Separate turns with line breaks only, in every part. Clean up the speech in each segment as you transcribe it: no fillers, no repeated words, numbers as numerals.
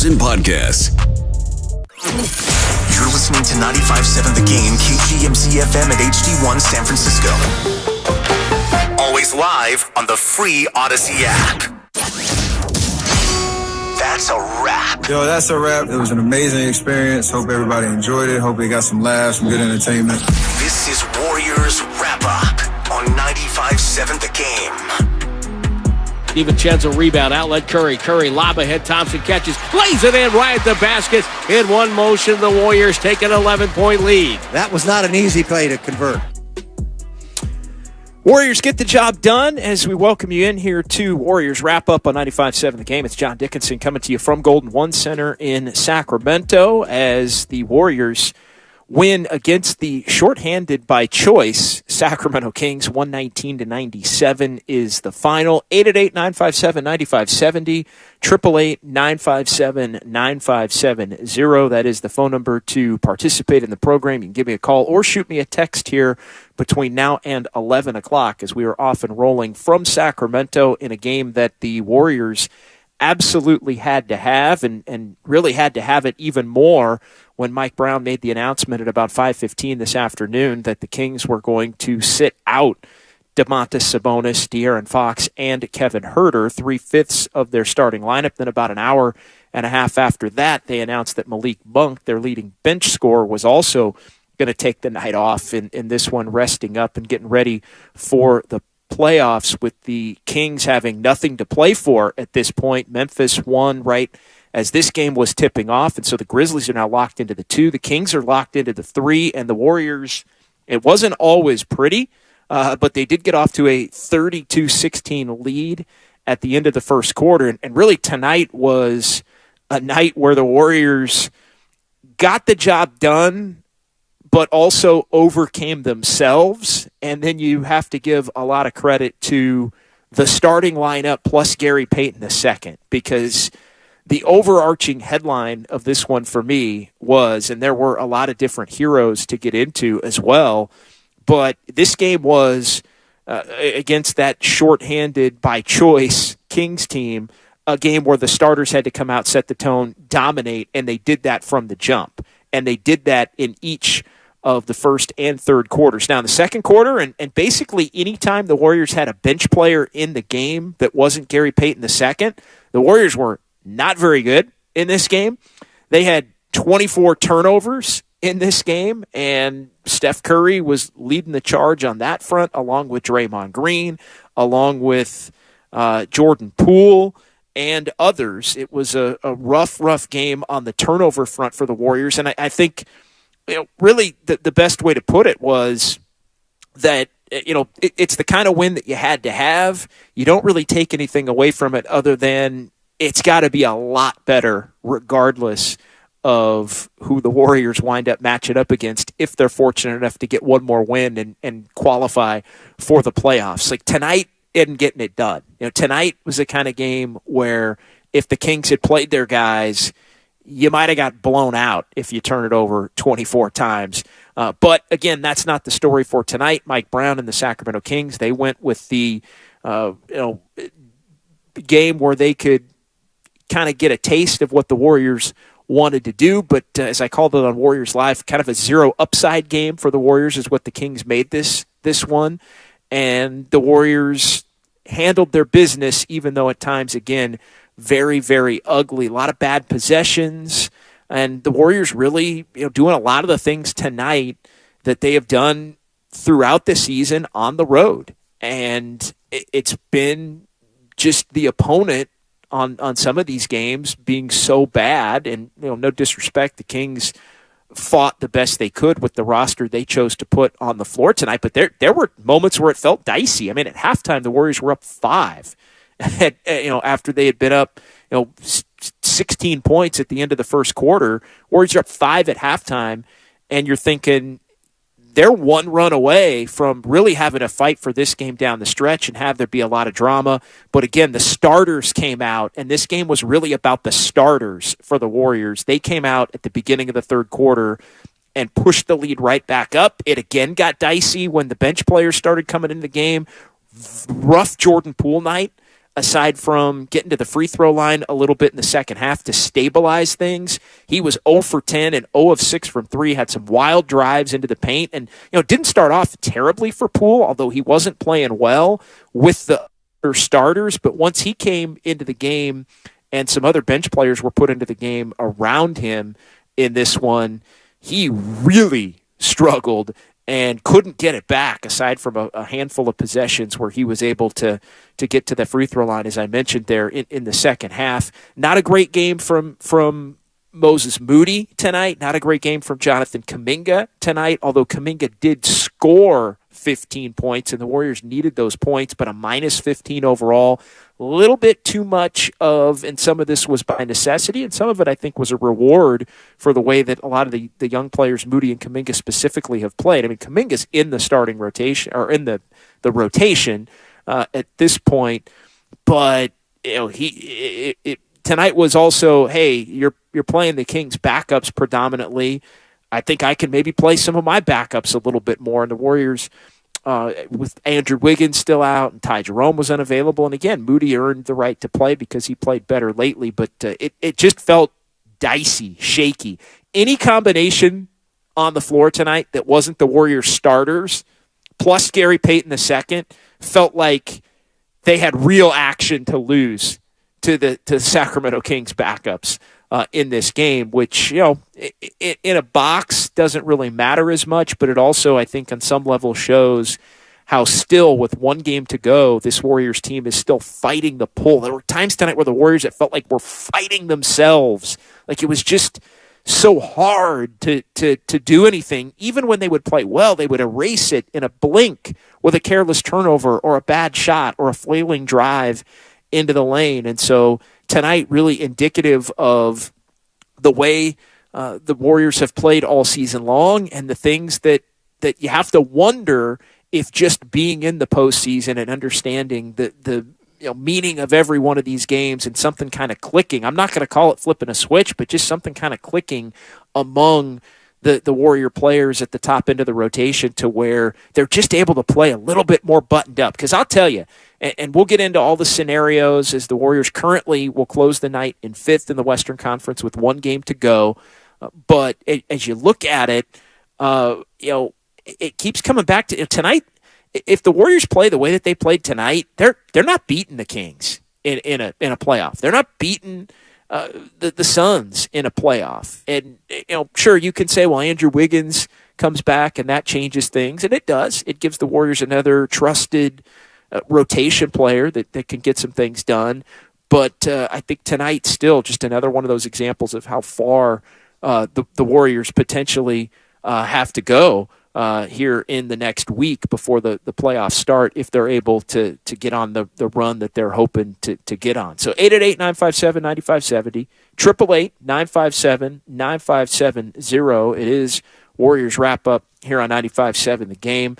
videos and podcasts.
You're listening to 95.7 The Game, KGMZ FM at HD1 San Francisco. Always live on the free Odyssey app. That's a wrap.
Yo, that's a wrap. It was an amazing experience. Hope everybody enjoyed it. Hope they got some laughs, some good entertainment.
This is Warriors Wrap Up on 95.7 The Game.
DiVincenzo rebound, outlet Curry. Curry lob ahead, Thompson catches, lays it in right at the basket. In one motion, the Warriors take an 11-point lead.
That was not an easy play to convert.
Warriors get the job done as we welcome you in here to Warriors Wrap Up on 95.7 The Game. It's John Dickinson coming to you from Golden One Center in Sacramento as the Warriors win against the shorthanded by choice Sacramento Kings. 119-97 is the final. 888-957-9570, 888-957-9570. That is the phone number to participate in the program. You can give me a call or shoot me a text here between now and 11 o'clock as we are off and rolling from Sacramento in a game that the Warriors absolutely had to have and really had to have it even more when Mike Brown made the announcement at about 5:15 this afternoon that the Kings were going to sit out Domantas Sabonis, De'Aaron Fox, and Kevin Huerter, 3/5 of their starting lineup. Then about an hour and a half after that, they announced that Malik Monk, their leading bench scorer, was also going to take the night off in this one, resting up and getting ready for the playoffs, with the Kings having nothing to play for at this point. Memphis won right as this game was tipping off, and so the Grizzlies are now locked into the 2. The Kings are locked into the 3, and the Warriors, it wasn't always pretty, but they did get off to a 32-16 lead at the end of the first quarter, and really tonight was a night where the Warriors got the job done, but also overcame themselves. And then you have to give a lot of credit to the starting lineup plus Gary Payton II, because the overarching headline of this one for me was, and there were a lot of different heroes to get into as well, but this game was against that shorthanded by choice Kings team, a game where the starters had to come out, set the tone, dominate, and they did that from the jump. And they did that in each of the first and third quarters. Now, in the second quarter, and basically any time the Warriors had a bench player in the game that wasn't Gary Payton II, the Warriors were not very good in this game. They had 24 turnovers in this game, and Steph Curry was leading the charge on that front, along with Draymond Green, along with Jordan Poole, and others. It was a rough game on the turnover front for the Warriors, and I think really the best way to put it was that it's the kind of win that you had to have. You don't really take anything away from it other than it's got to be a lot better regardless of who the Warriors wind up matching up against if they're fortunate enough to get one more win and qualify for the playoffs. Like tonight isn't getting it done. Tonight was the kind of game where if the Kings had played their guys, you might have got blown out if you turn it over 24 times. But again, that's not the story for tonight. Mike Brown and the Sacramento Kings, they went with the game where they could kind of get a taste of what the Warriors wanted to do. But as I called it on Warriors Live, kind of a zero upside game for the Warriors is what the Kings made this one. And the Warriors handled their business, even though at times, again, very, very ugly. A lot of bad possessions. And the Warriors really doing a lot of the things tonight that they have done throughout the season on the road. And it's been just the opponent on some of these games being so bad. And no disrespect, the Kings fought the best they could with the roster they chose to put on the floor tonight. But there were moments where it felt dicey. I mean, at halftime, the Warriors were up 5. After they had been up 16 points at the end of the first quarter. Warriors are up 5 at halftime, and you're thinking they're one run away from really having a fight for this game down the stretch and have there be a lot of drama. But again, the starters came out, and this game was really about the starters for the Warriors. They came out at the beginning of the third quarter and pushed the lead right back up. It again got dicey when the bench players started coming into the game. Rough Jordan Poole night aside from getting to the free throw line a little bit in the second half to stabilize things. He was 0 for 10 and 0 of 6 from 3, had some wild drives into the paint, and didn't start off terribly for Poole, although he wasn't playing well with the other starters. But once he came into the game and some other bench players were put into the game around him in this one, he really struggled and couldn't get it back, aside from a handful of possessions where he was able to get to the free throw line, as I mentioned there, in the second half. Not a great game from Moses Moody tonight. Not a great game from Jonathan Kuminga tonight, although Kuminga did score 15 points, and the Warriors needed those points, but a minus 15 overall. A little bit too much of, and some of this was by necessity, and some of it I think was a reward for the way that a lot of the young players, Moody and Kuminga specifically, have played. I mean, Kuminga's in the starting rotation, or in the rotation at this point, but tonight was also, hey, you're playing the Kings backups predominantly. I think I can maybe play some of my backups a little bit more, and the Warriors, with Andrew Wiggins still out and Ty Jerome was unavailable. And again, Moody earned the right to play because he played better lately, but it just felt dicey, shaky. Any combination on the floor tonight that wasn't the Warriors starters, plus Gary Payton II, felt like they had real action to lose to the Sacramento Kings backups in this game, which, in a box doesn't really matter as much, but it also, I think, on some level shows how still, with one game to go, this Warriors team is still fighting the pull. There were times tonight where the Warriors, it felt like, were fighting themselves. Like it was just so hard to do anything. Even when they would play well, they would erase it in a blink with a careless turnover or a bad shot or a flailing drive into the lane. And so tonight, really indicative of the way the Warriors have played all season long, and the things that you have to wonder if just being in the postseason and understanding the meaning of every one of these games and something kind of clicking. I'm not going to call it flipping a switch, but just something kind of clicking among the Warrior players at the top end of the rotation to where they're just able to play a little bit more buttoned up. Because I'll tell you, and we'll get into all the scenarios as the Warriors currently will close the night in 5th in the Western Conference with one game to go. But as you look at it, it keeps coming back to tonight. If the Warriors play the way that they played tonight, they're not beating the Kings in a playoff. They're not beating the Suns in a playoff. And sure, you can say, well, Andrew Wiggins comes back and that changes things, and it does. It gives the Warriors another trusted rotation player that can get some things done. But I think tonight's still just another one of those examples of how far the Warriors potentially have to go here in the next week before the playoffs start, if they're able to get on the run that they're hoping to get on. So 888-957-9570, 888-957-9570. It is Warriors wrap-up here on 95.7 The Game.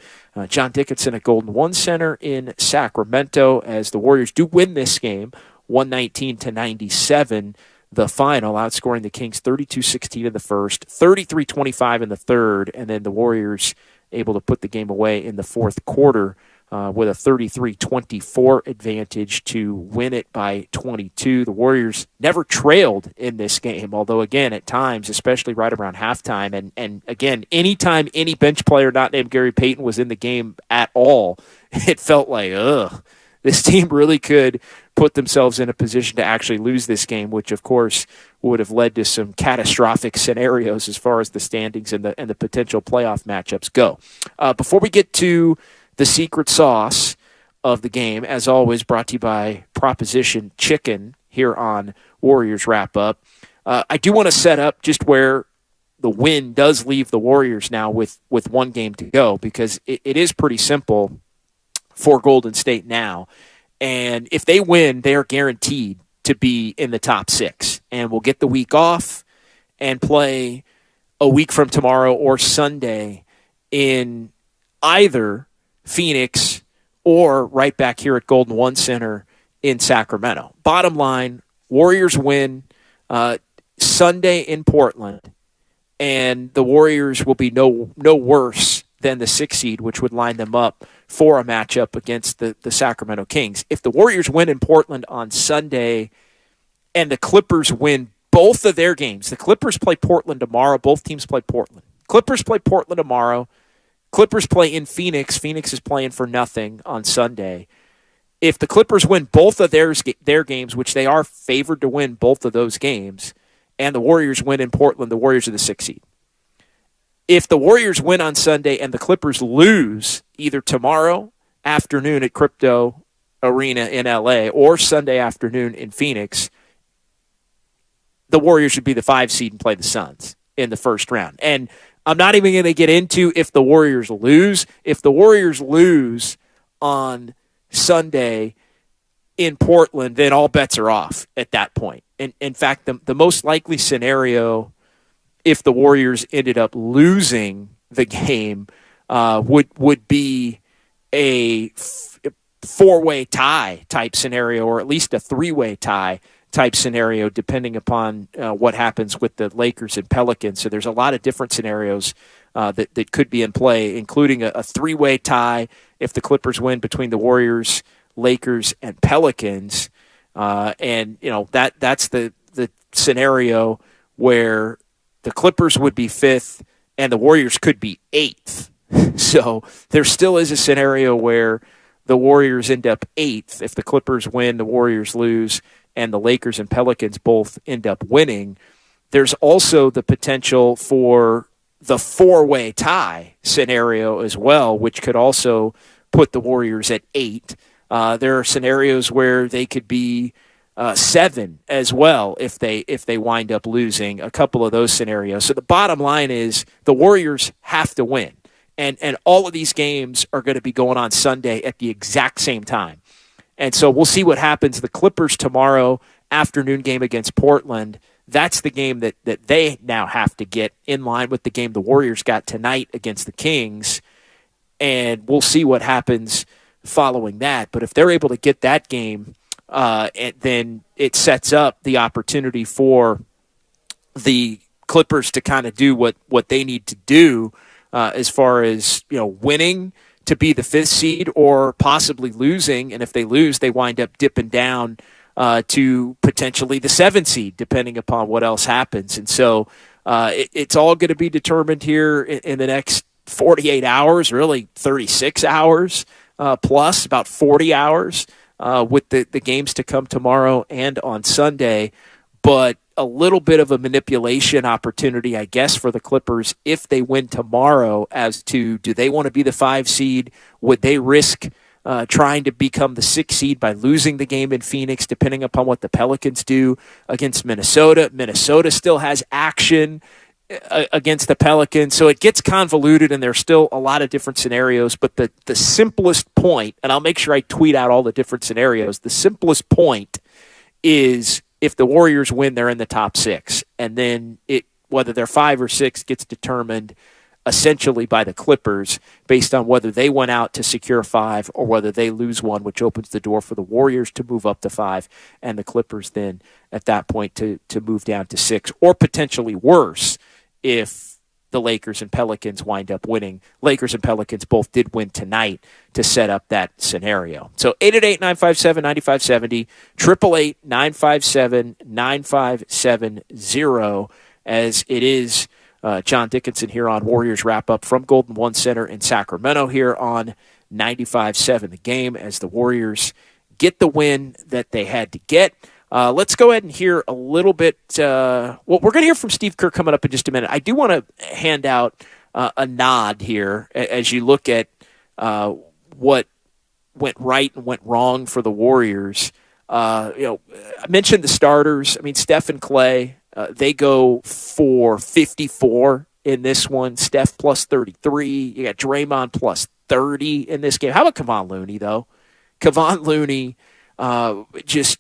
John Dickinson at Golden One Center in Sacramento, as the Warriors do win this game, 119-97, the final, outscoring the Kings 32-16 in the first, 33-25 in the third, and then the Warriors able to put the game away in the fourth quarter with a 33-24 advantage to win it by 22. The Warriors never trailed in this game, although, again, at times, especially right around halftime, and again, anytime any bench player not named Gary Payton was in the game at all, it felt like, this team really could put themselves in a position to actually lose this game, which, of course, would have led to some catastrophic scenarios as far as the standings and the potential playoff matchups go. Before we get to the secret sauce of the game, as always, brought to you by Proposition Chicken here on Warriors Wrap Up, I do want to set up just where the win does leave the Warriors now with one game to go, because it is pretty simple for Golden State now. And if they win, they are guaranteed to be in the top 6. And we'll get the week off and play a week from tomorrow or Sunday in either Phoenix or right back here at Golden One Center in Sacramento. Bottom line, Warriors win Sunday in Portland, and the Warriors will be no worse than the 6 seed, which would line them up for a matchup against the Sacramento Kings. If the Warriors win in Portland on Sunday and the Clippers win both of their games, the Clippers play Portland tomorrow. Both teams play Portland. Clippers play Portland tomorrow. Clippers play in Phoenix. Phoenix is playing for nothing on Sunday. If the Clippers win both of their games, which they are favored to win both of those games, and the Warriors win in Portland, the Warriors are the 6 seed. If the Warriors win on Sunday and the Clippers lose either tomorrow afternoon at Crypto Arena in LA or Sunday afternoon in Phoenix, the Warriors should be the 5 seed and play the Suns in the first round. And I'm not even going to get into if the Warriors lose. If the Warriors lose on Sunday in Portland, then all bets are off at that point. And in fact, the most likely scenario, if the Warriors ended up losing the game, would be a four-way tie type scenario, or at least a three-way tie type scenario, depending upon what happens with the Lakers and Pelicans. So there's a lot of different scenarios that could be in play, including a three-way tie if the Clippers win between the Warriors, Lakers, and Pelicans. And that's the scenario where the Clippers would be 5th and the Warriors could be 8th. So there still is a scenario where the Warriors end up 8th if the Clippers win, the Warriors lose, and the Lakers and Pelicans both end up winning. There's also the potential for the four-way tie scenario as well, which could also put the Warriors at 8. There are scenarios where they could be 7 as well if they wind up losing, a couple of those scenarios. So the bottom line is the Warriors have to win. And all of these games are going to be going on Sunday at the exact same time. And so we'll see what happens. The Clippers tomorrow afternoon game against Portland, that's the game that they now have to get in line with the game the Warriors got tonight against the Kings. And we'll see what happens following that. But if they're able to get that game, then it sets up the opportunity for the Clippers to kind of do what they need to do as far as winning to be the 5th seed or possibly losing. And if they lose, they wind up dipping down to potentially the 7th seed, depending upon what else happens. And so it's all going to be determined here in the next 48 hours, really 36 hours plus, about 40 hours with the games to come tomorrow and on Sunday. But a little bit of a manipulation opportunity, I guess, for the Clippers if they win tomorrow as to, do they want to be the 5 seed? Would they risk trying to become the 6 seed by losing the game in Phoenix, depending upon what the Pelicans do against Minnesota? Minnesota still has action against the Pelicans, so it gets convoluted, and there's still a lot of different scenarios. But the simplest point, and I'll make sure I tweet out all the different scenarios, the simplest point is, if the Warriors win, they're in the top 6. And then whether they're 5 or 6 gets determined essentially by the Clippers based on whether they went out to secure 5 or whether they lose one, which opens the door for the Warriors to move up to 5 and the Clippers then at that point to move down to 6, or potentially worse if the Lakers and Pelicans wind up winning. Lakers and Pelicans both did win tonight to set up that scenario. So 888-957-9570, 888-957-9570, as it is John Dickinson here on Warriors Wrap Up from Golden One Center in Sacramento here on 95.7 The Game, as the Warriors get the win that they had to get. Let's go ahead and hear a little bit. Well, we're going to hear from Steve Kerr coming up in just a minute. I do want to hand out a nod here as you look at what went right and went wrong for the Warriors. I mentioned the starters. I mean, Steph and Clay, they go for 54 in this one. Steph plus 33. You got Draymond plus 30 in this game. How about Kevon Looney, though? Kevon Looney just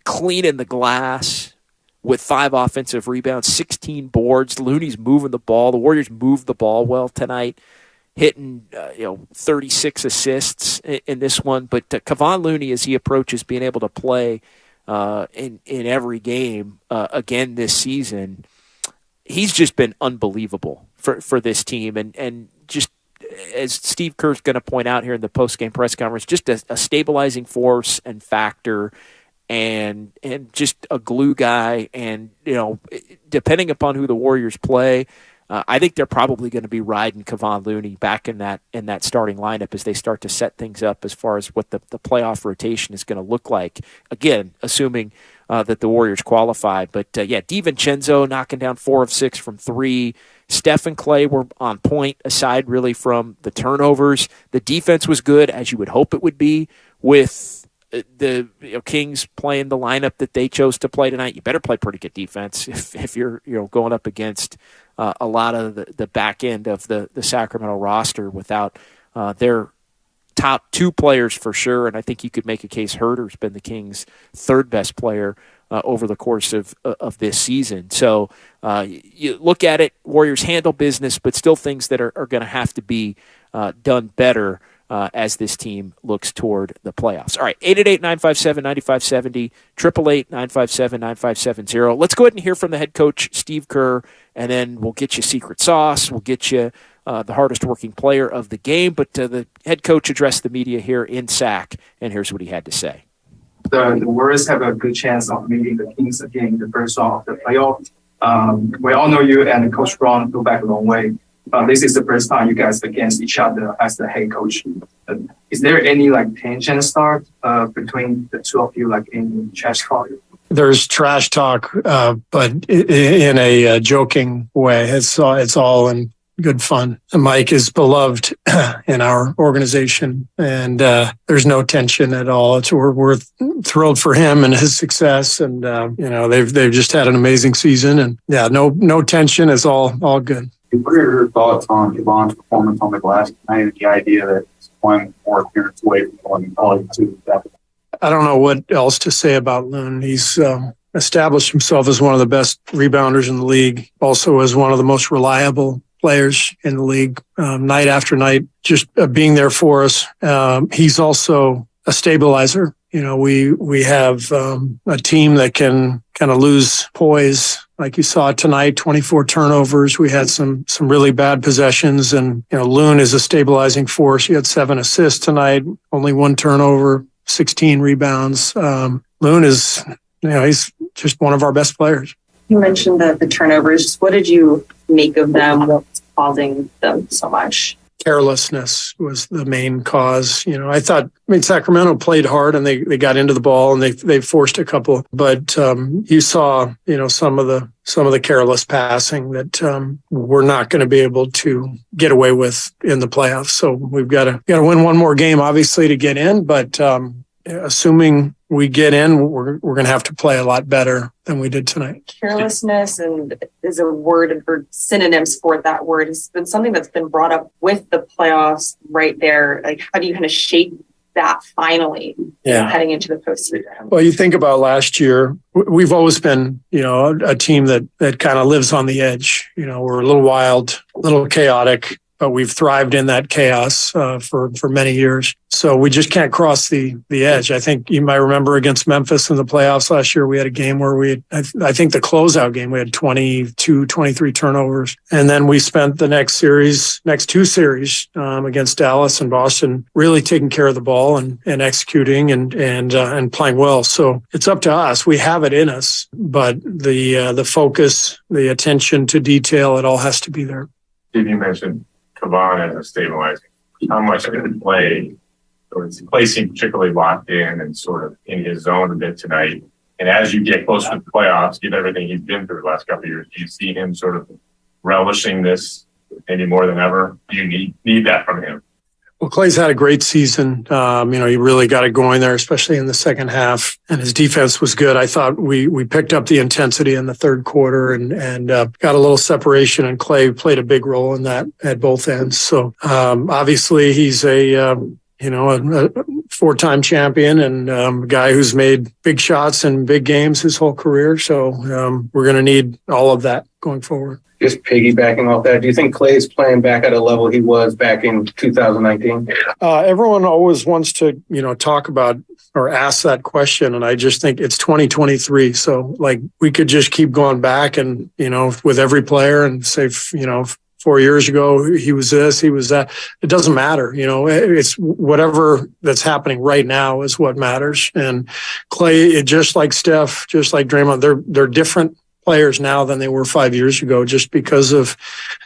cleaning the glass with 5 offensive rebounds, 16 boards. Looney's moving the ball. The Warriors moved the ball well tonight, hitting 36 assists in this one. But Kevon Looney, as he approaches being able to play in every game again this season, he's just been unbelievable for this team, and just as Steve Kerr's going to point out here in the post-game press conference, just a stabilizing force and factor, and just a glue guy. And, depending upon who the Warriors play, I think they're probably going to be riding Kevon Looney back in that starting lineup as they start to set things up as far as what the playoff rotation is going to look like. Again, assuming that the Warriors qualify. But, DiVincenzo knocking down 4 of 6 from 3. Steph and Clay were on point, aside really from the turnovers. The defense was good, as you would hope it would be, with the Kings playing the lineup that they chose to play tonight. You better play pretty good defense if you're going up against a lot of the back end of the Sacramento roster without their top 2 players for sure. And I think you could make a case Herter's been the Kings' 3rd best player over the course of this season. So you look at it, Warriors handle business, but still things that are going to have to be done better as this team looks toward the playoffs. All right, 888-957-9570, 888-957-9570. Let's go ahead and hear from the head coach, Steve Kerr, and then we'll get you secret sauce. We'll get you the hardest working player of the game. But the head coach addressed the media here in SAC, and here's what he had to say.
The Warriors have a good chance of meeting the Kings again in the first round of the playoff. We all know you and Coach Brown go back a long way. This is the first time you guys against each other as the head coach. Is there any tension start between the two of you, in trash talk?
There's trash talk, but in a joking way. It's all in good fun. Mike is beloved in our organization, and there's no tension at all. We're thrilled for him and his success, and they've just had an amazing season, and no tension. It's all good.
What are your thoughts on Kevon's performance on the glass tonight and the idea that it's one more appearance away from going probably to that?
I don't know what else to say about Loon. He's established himself as one of the best rebounders in the league, also as one of the most reliable players in the league, night after night, just being there for us. He's also a stabilizer. We have a team that can kind of lose poise. Like you saw tonight, 24 turnovers. We had some really bad possessions, and Loon is a stabilizing force. He had 7 assists tonight, only 1 turnover, 16 rebounds. Loon is, he's just one of our best players.
You mentioned the turnovers. What did you make of them? What's causing them so much?
Carelessness was the main cause. Sacramento played hard and they got into the ball and they forced a couple, but you saw, some of the careless passing that we're not going to be able to get away with in the playoffs. So we've got to win one more game, obviously, to get in. But assuming we get in, we're going to have to play a lot better than we did tonight.
Carelessness is a word, or synonyms for that word, has been something that's been brought up with the playoffs right there. How do you kind of shape that finally heading into the postseason?
Well, you think about last year, we've always been, a team that kind of lives on the edge. We're a little wild, a little chaotic, but we've thrived in that chaos for many years. So we just can't cross the edge. I think you might remember against Memphis in the playoffs last year, we had a game where I think the closeout game, we had 22, 23 turnovers. And then we spent the next 2 series against Dallas and Boston really taking care of the ball and executing and playing well. So it's up to us. We have it in us, but the focus, the attention to detail, it all has to be there.
Steve, you mentioned Kevon as a stabilizing. How much did he play? Or his play seemed particularly locked in and sort of in his zone a bit tonight. And as you get closer to the playoffs, given everything he's been through the last couple of years, do you see him sort of relishing this maybe more than ever? Do you need that from him?
Well, Clay's had a great season. He really got it going there, especially in the second half. And his defense was good. I thought we picked up the intensity in the third quarter and got a little separation. And Clay played a big role in that at both ends. So obviously he's a 4-time champion and a guy who's made big shots in big games his whole career. So we're going to need all of that going forward.
Just piggybacking off that, do you think Clay's playing back at a level he was back in 2019?
Everyone always wants to, talk about or ask that question. And I just think it's 2023. So we could just keep going back and, with every player and say, 4 years ago, he was this, he was that. It doesn't matter. It's whatever that's happening right now is what matters. And Klay, just like Steph, just like Draymond, they're different players now than they were 5 years ago, just because of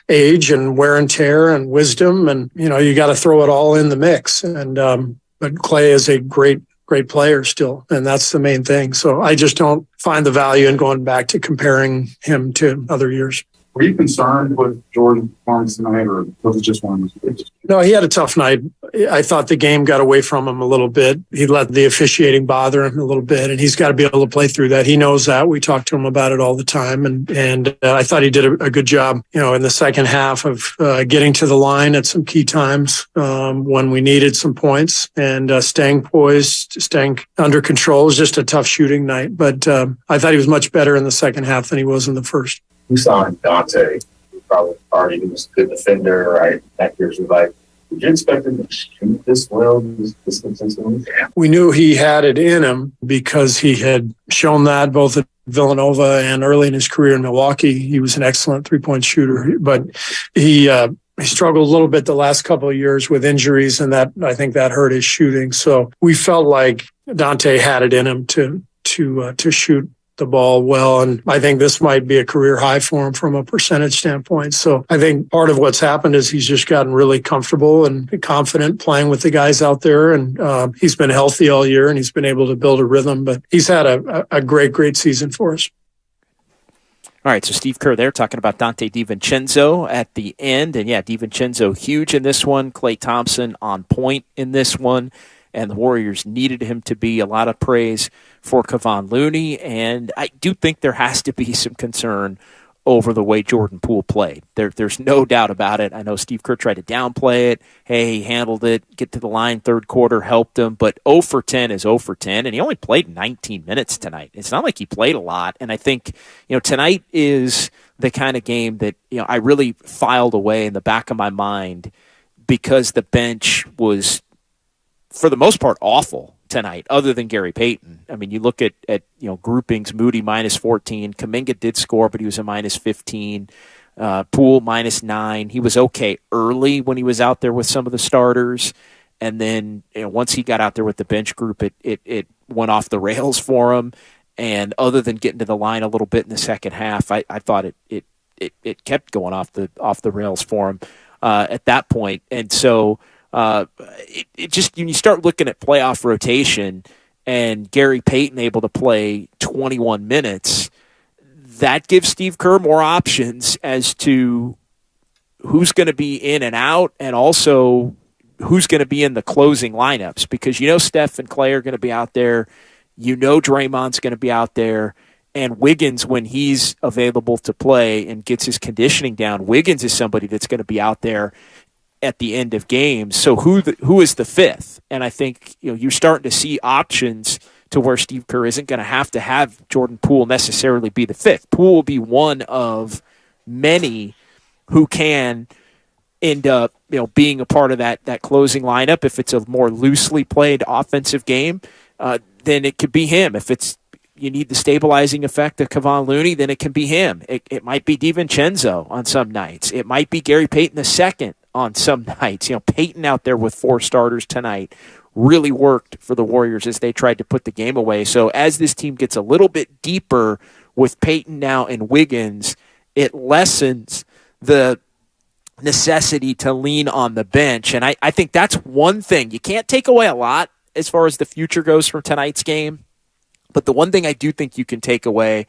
age and wear and tear and wisdom. And, you got to throw it all in the mix. And, but Klay is a great player still. And that's the main thing. So I just don't find the value in going back to comparing him to other years.
Were you concerned with Jordan's performance tonight, or was it just one?
No, he had a tough night. I thought the game got away from him a little bit. He let the officiating bother him a little bit, and he's got to be able to play through that. He knows that. We talk to him about it all the time, and I thought he did a good job, in the second half of getting to the line at some key times when we needed some points, and staying poised, staying under control. It was just a tough shooting night, but I thought he was much better in the second half than he was in the first.
We saw Dante, probably already he was a good defender, right? That year's like, did you expect him to shoot this well, this consistently?
We knew he had it in him because he had shown that both at Villanova and early in his career in Milwaukee. He was an excellent three-point shooter, but he struggled a little bit the last couple of years with injuries, and that I think that hurt his shooting. So we felt like Dante had it in him to shoot the ball well. And I think this might be a career high for him from a percentage standpoint. So I think part of what's happened is he's just gotten really comfortable and confident playing with the guys out there. And he's been healthy all year and he's been able to build a rhythm, but he's had a great season for us.
All right, so Steve Kerr there talking about Dante DiVincenzo at the end. And yeah, DiVincenzo huge in this one. Klay Thompson on point in this one. And the Warriors needed him to be. A lot of praise for Kevon Looney. And I do think there has to be some concern over the way Jordan Poole played. There's no doubt about it. I know Steve Kerr tried to downplay it. Hey, he handled it, get to the line third quarter, helped him. But 0 for 10 is 0 for 10, and he only played 19 minutes tonight. It's not like he played a lot. And I think, tonight is the kind of game that, I really filed away in the back of my mind because the bench was, for the most part, awful tonight, other than Gary Payton. I mean, you look at groupings, Moody minus 14. Kuminga did score, but he was a minus 15. Poole minus 9. He was okay early when he was out there with some of the starters. And then once he got out there with the bench group, it went off the rails for him. And other than getting to the line a little bit in the second half, I thought it kept going off the rails for him at that point. And so it just, when you start looking at playoff rotation and Gary Payton able to play 21 minutes, that gives Steve Kerr more options as to who's going to be in and out, and also who's going to be in the closing lineups, because Steph and Klay are going to be out there. Draymond's going to be out there. And Wiggins, when he's available to play and gets his conditioning down, Wiggins is somebody that's going to be out there at the end of games. So who is the fifth? And I think you're starting to see options to where Steve Kerr isn't going to have Jordan Poole necessarily be the fifth. Poole will be one of many who can end up being a part of that closing lineup. If it's a more loosely played offensive game, then it could be him. If you need the stabilizing effect of Kevon Looney, then it can be him. It might be DiVincenzo on some nights. It might be Gary Payton II on some nights. Payton out there with 4 starters tonight really worked for the Warriors as they tried to put the game away. So as this team gets a little bit deeper with Payton now and Wiggins, it lessens the necessity to lean on the bench. And I think that's one thing. You can't take away a lot as far as the future goes from tonight's game. But the one thing I do think you can take away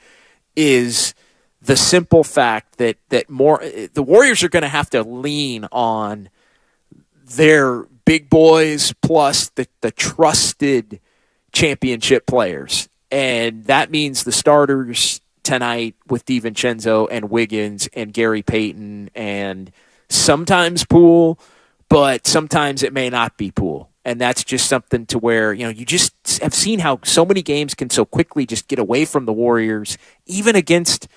is the simple fact that the Warriors are going to have to lean on their big boys plus the trusted championship players. And that means the starters tonight with DiVincenzo and Wiggins and Gary Payton and sometimes Poole, but sometimes it may not be Poole. And that's just something to where, you just have seen how so many games can so quickly just get away from the Warriors, even against,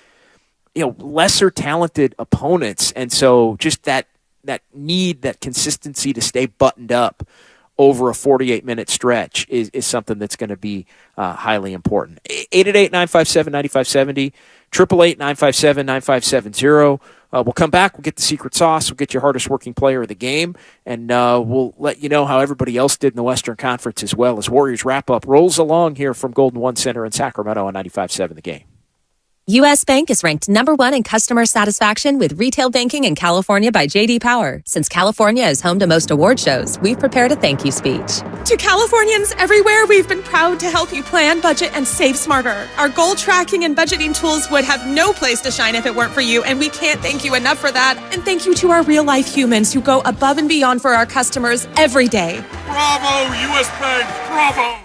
lesser talented opponents. And so just that need, that consistency to stay buttoned up over a 48-minute stretch is something that's going to be highly important. 888-957-9570, 888-957-9570. We'll come back. We'll get the secret sauce. We'll get your hardest working player of the game, and we'll let you know how everybody else did in the Western Conference as well as Warriors wrap-up rolls along here from Golden One Center in Sacramento on 95.7 The Game.
U.S. Bank is ranked #1 in customer satisfaction with retail banking in California by J.D. Power. Since California is home to most award shows, we've prepared a thank you speech.
To Californians everywhere, we've been proud to help you plan, budget, and save smarter. Our goal tracking and budgeting tools would have no place to shine if it weren't for you, and we can't thank you enough for that. And thank you to our real-life humans who go above and beyond for our customers every day.
Bravo, U.S. Bank! Bravo!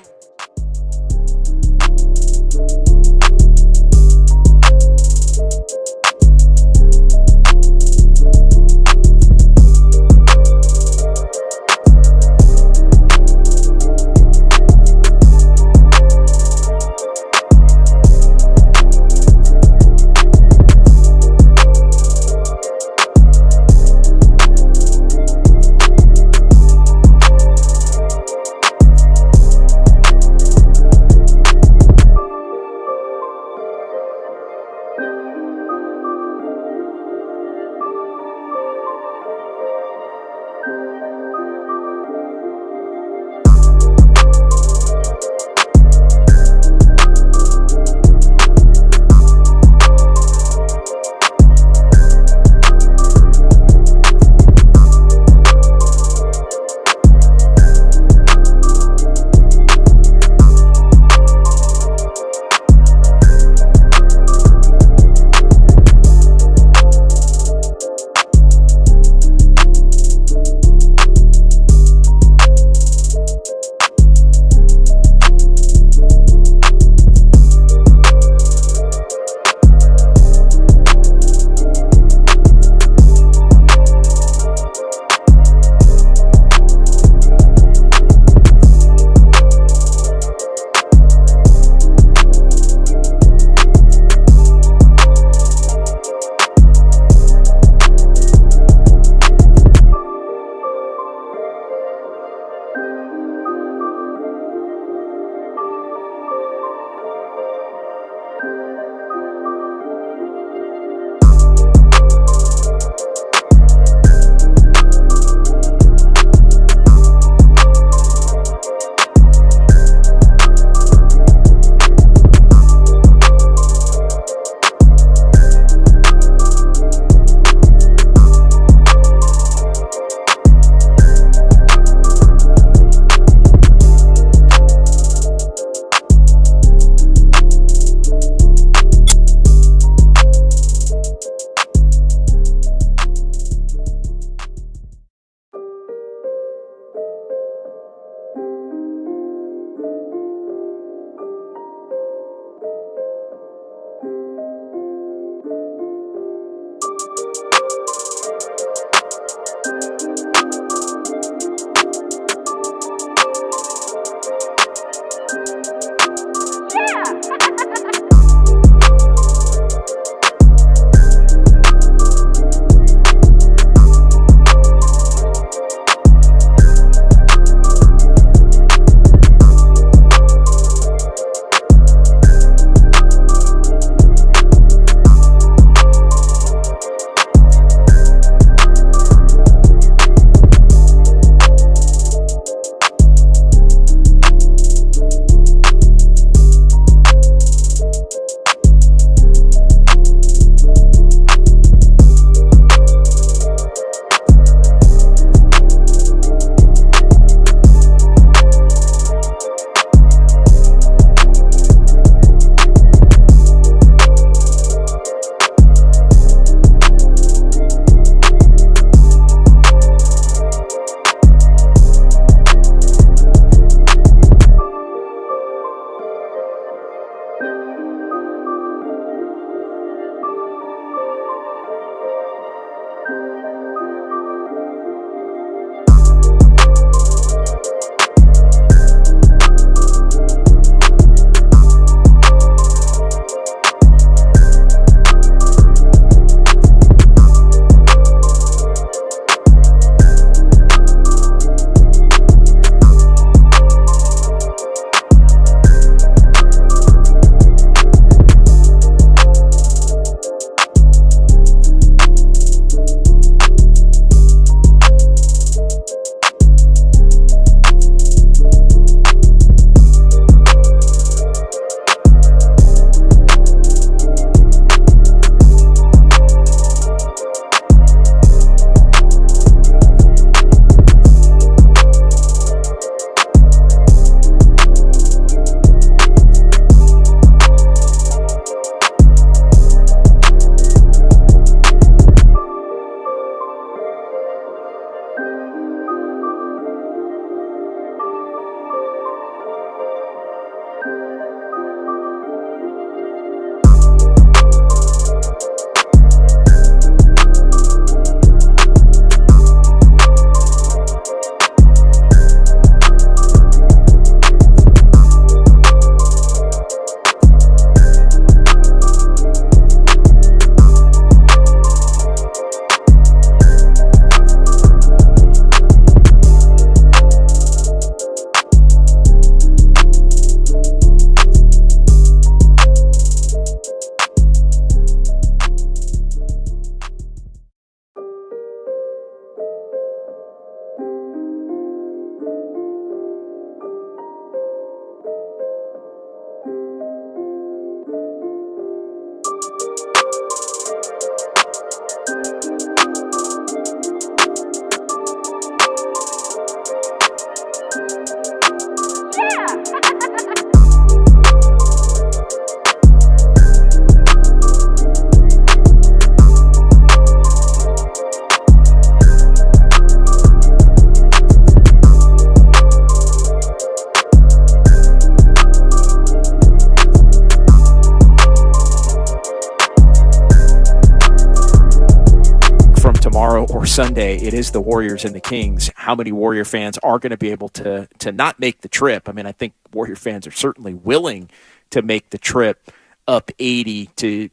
Sunday, it is the Warriors and the Kings. How many Warrior fans are going to be able to not make the trip? I mean, I think Warrior fans are certainly willing to make the trip up 80 to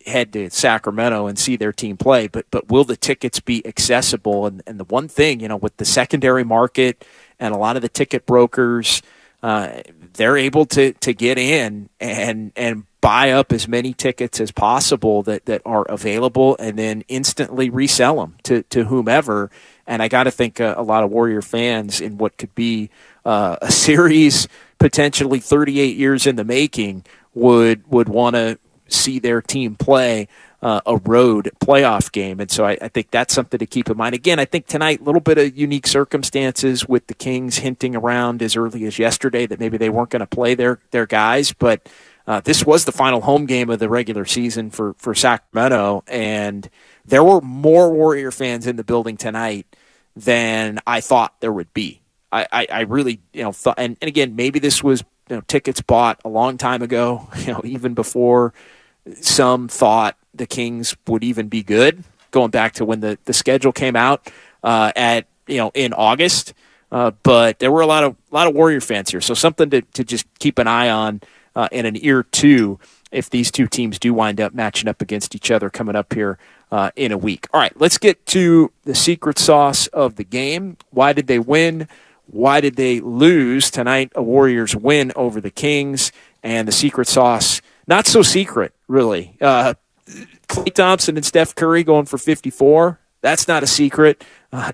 head to Sacramento and see their team play, but will the tickets be accessible? And the one thing, with the secondary market and a lot of the ticket brokers, they're able to get in and buy up as many tickets as possible that are available and then instantly resell them to whomever. And I got to think a lot of Warrior fans in what could be a series potentially 38 years in the making would want to see their team play a road playoff game. And so I think that's something to keep in mind. Again, I think tonight, a little bit of unique circumstances with the Kings hinting around as early as yesterday that maybe they weren't going to play their guys, but this was the final home game of the regular season for Sacramento, and there were more Warrior fans in the building tonight than I thought there would be. I really, thought, and again, maybe this was tickets bought a long time ago, even before some thought the Kings would even be good, going back to when the schedule came out in August. But there were a lot of Warrior fans here, so something to just keep an eye on and an ear to if these two teams do wind up matching up against each other coming up here in a week. All right, let's get to the secret sauce of the game. Why did they win? Why did they lose? Tonight, a Warriors win over the Kings, and the secret sauce, not so secret, really. Klay Thompson and Steph Curry going for 54. That's not a secret.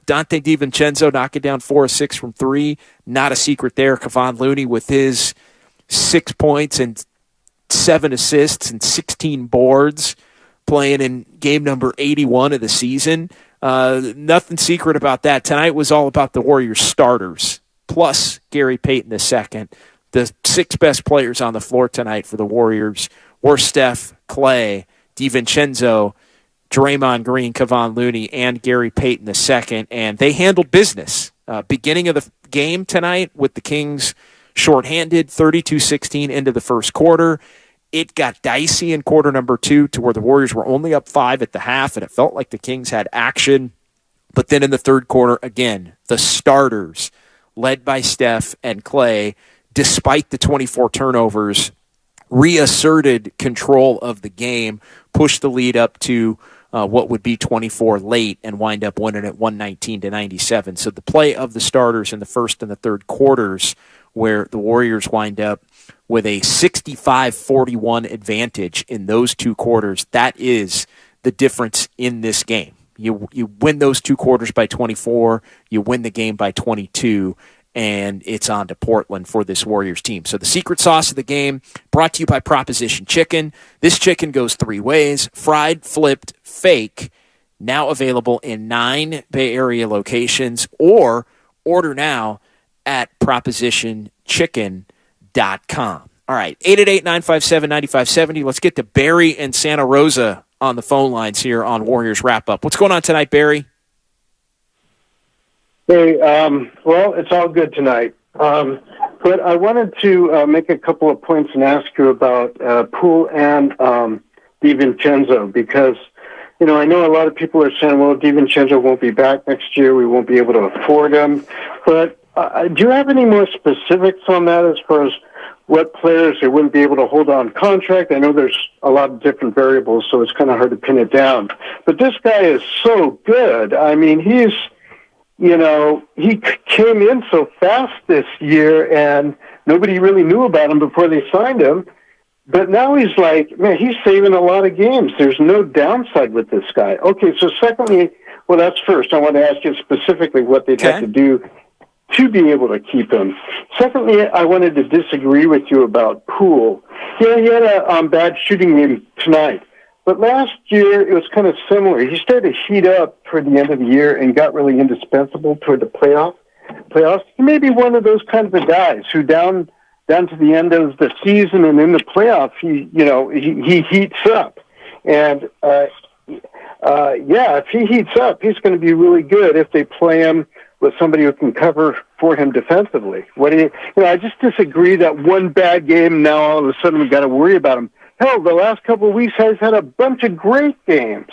Dante DiVincenzo knocking down 4 of 6 from 3. Not a secret there. Kevon Looney with his 6 points and 7 assists and 16 boards, playing in game number 81 of the season. Nothing secret about that. Tonight was all about the Warriors starters, plus Gary Payton II. The 6 best players on the floor tonight for the Warriors were Steph, Klay, DiVincenzo, Draymond Green, Kevon Looney, and Gary Payton II, and they handled business. Beginning of the game tonight with the Kings shorthanded, 32-16 into the first quarter. It got dicey in quarter number 2 to where the Warriors were only up 5 at the half, and it felt like the Kings had action. But then in the third quarter, again, the starters, led by Steph and Klay, despite the 24 turnovers, reasserted control of the game, pushed the lead up to what would be 24 late, and wind up winning at 119-97. So the play of the starters in the first and the third quarters, where the Warriors wind up with a 65-41 advantage in those 2 quarters, that is the difference in this game. You win those 2 quarters by 24, you win the game by 22, and it's on to Portland for this Warriors team. So the secret sauce of the game, brought to you by Proposition Chicken. This chicken goes 3 ways: fried, flipped, fake. Now available in 9 Bay Area locations, or order now at propositionchicken.com. All right, 888-957-9570. Let's get to Barry and Santa Rosa on the phone lines here on Warriors Wrap-Up. What's going on tonight, Barry?
Hey, well, it's all good tonight. But I wanted to make a couple of points and ask you about Poole and DiVincenzo, because, I know a lot of people are saying, well, DiVincenzo won't be back next year. We won't be able to afford him. But do you have any more specifics on that as far as what players they wouldn't be able to hold on contract? I know there's a lot of different variables, so it's kind of hard to pin it down. But this guy is so good. I mean, he came in so fast this year, and nobody really knew about him before they signed him. But now he's like, man, he's saving a lot of games. There's no downside with this guy. Okay, so secondly, well, that's first. I want to ask you specifically what they'd have to do to be able to keep him. Secondly, I wanted to disagree with you about Poole. Yeah, he had a bad shooting game tonight. But last year, it was kind of similar. He started to heat up toward the end of the year and got really indispensable toward the playoffs. He may be one of those kinds of guys who down to the end of the season and in the playoffs, he heats up. And, if he heats up, he's going to be really good if they play him with somebody who can cover for him defensively. I just disagree that one bad game, now all of a sudden we've got to worry about him. Hell, the last couple of weeks has had a bunch of great games.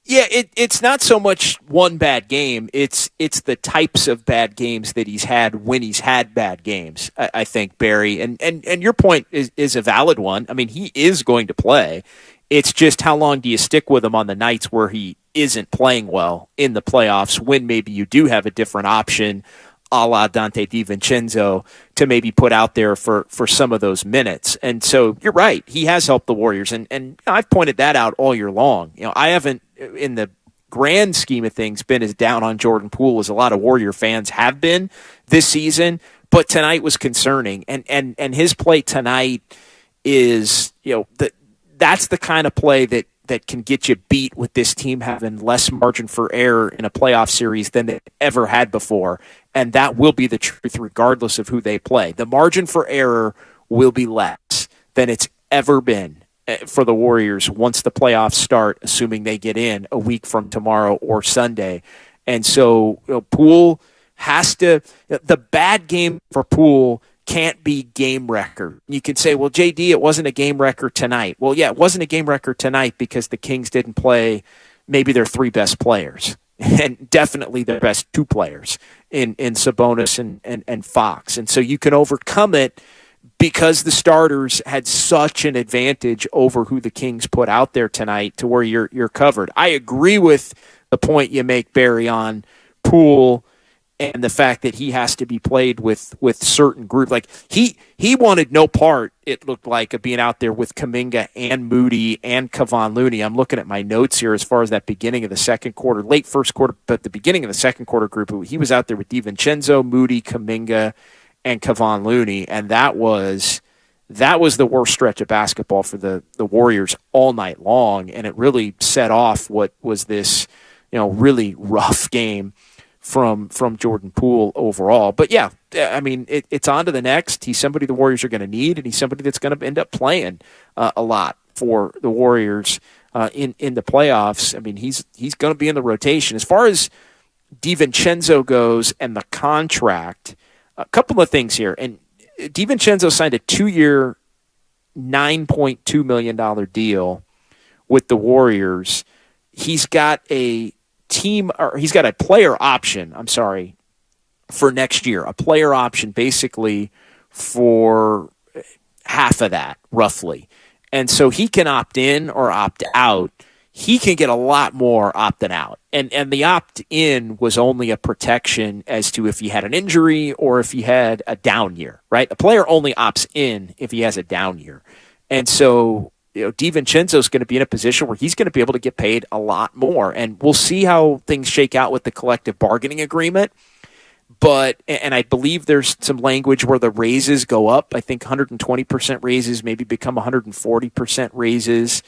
Yeah, it's not so much one bad game. It's the types of bad games that he's had when he's had bad games, I think, Barry. And your point is a valid one. I mean, he is going to play. It's just how long do you stick with him on the nights where he isn't playing well in the playoffs when maybe you do have a different option a la Dante DiVincenzo to maybe put out there for some of those minutes. And so you're right. He has helped the Warriors. And I've pointed that out all year long. I haven't, in the grand scheme of things, been as down on Jordan Poole as a lot of Warrior fans have been this season. But tonight was concerning. And his play tonight is, that's the kind of play that can get you beat with this team having less margin for error in a playoff series than they ever had before. And that will be the truth regardless of who they play. The margin for error will be less than it's ever been for the Warriors once the playoffs start, assuming they get in a week from tomorrow or Sunday. And so Poole has to – the bad game for Poole can't be game record. You can say, well, JD, it wasn't a game record tonight. Well, yeah, it wasn't a game record tonight because the Kings didn't play maybe their three best players and definitely their best two players in Sabonis and Fox. And so you can overcome it because the starters had such an advantage over who the Kings put out there tonight to where you're covered. I agree with the point you make, Barry, on Poole and the fact that he has to be played with certain groups. Like he wanted no part, it looked like, of being out there with Kuminga and Moody and Kevon Looney. I'm looking at my notes here as far as that beginning of the second quarter, late first quarter, but the beginning of the second quarter group. He was out there with DiVincenzo, Moody, Kuminga, and Kevon Looney, and that was the worst stretch of basketball for the Warriors all night long, and it really set off what was this really rough game from Jordan Poole overall. But yeah, I mean, it's on to the next. He's somebody the Warriors are going to need, and he's somebody that's going to end up playing a lot for the Warriors in the playoffs. I mean, he's going to be in the rotation. As far as DiVincenzo goes and the contract, a couple of things here. And DiVincenzo signed a 2-year, $9.2 million deal with the Warriors. He's got a player option, for next year. A player option basically for half of that, roughly. And so he can opt in or opt out. He can get a lot more opting out. And the opt-in was only a protection as to if he had an injury or if he had a down year, right? A player only opts in if he has a down year. And so DiVincenzo is going to be in a position where he's going to be able to get paid a lot more. And we'll see how things shake out with the collective bargaining agreement. And I believe there's some language where the raises go up. I think 120% raises maybe become 140% raises.